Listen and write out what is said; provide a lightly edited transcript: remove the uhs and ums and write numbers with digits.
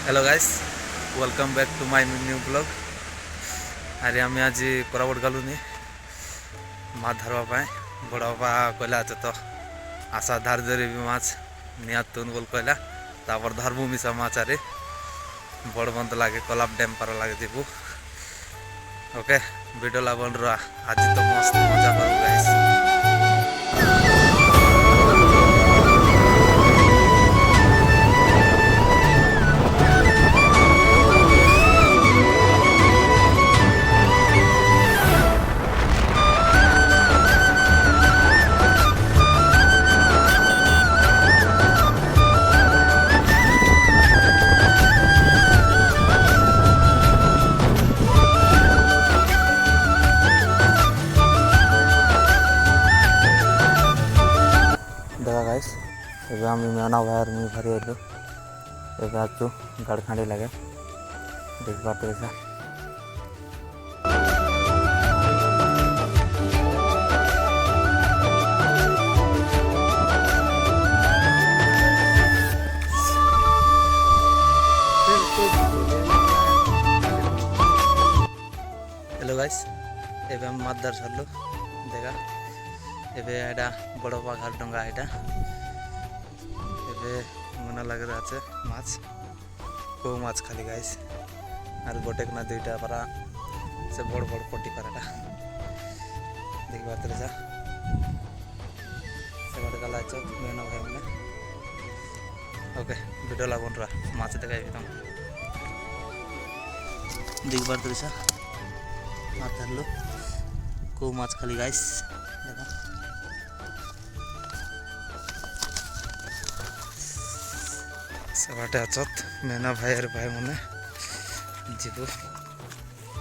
Hello guys, welcome back to my new blog. अरे आम आज कोरापुट गलुनी माछ धरवा बड़ बापा कहला तो आशा धार धरी माछ निया तुन बोल कहला तापर धरबू मिसा माछ आरे बड़ बंद लगे कलाप डैम पार लगे जीवू। ओके वीडियो ला बन रहा आज तो मस्त मजा करूँ गाइस। देखा गाइस एबे आम मेना भाई मुई भारी आलु एबे आजू गाड़खाड़ी लगे देख बात ऐसा हेलो गाइस एबे हम मादर छलु देखा एबे एटा बड़ बाघार डंगा एटा एबे मना लगे আছে মাছ কো মাছ খালি গাইস আর গোটেক না দুইটা পারা সে বড় বড় পটি পারাটা দেখবা তরে যা সেবারে গালা চক মেনা ভাই মানে ওকে ভিডিও লাগন রা মাছ দেখাই দিতাম দেখবার তরে যা মাছ ধরলো কো মাছ খালি গাইস দেখা सबाटे आचत मेना भाई भाई मने जीव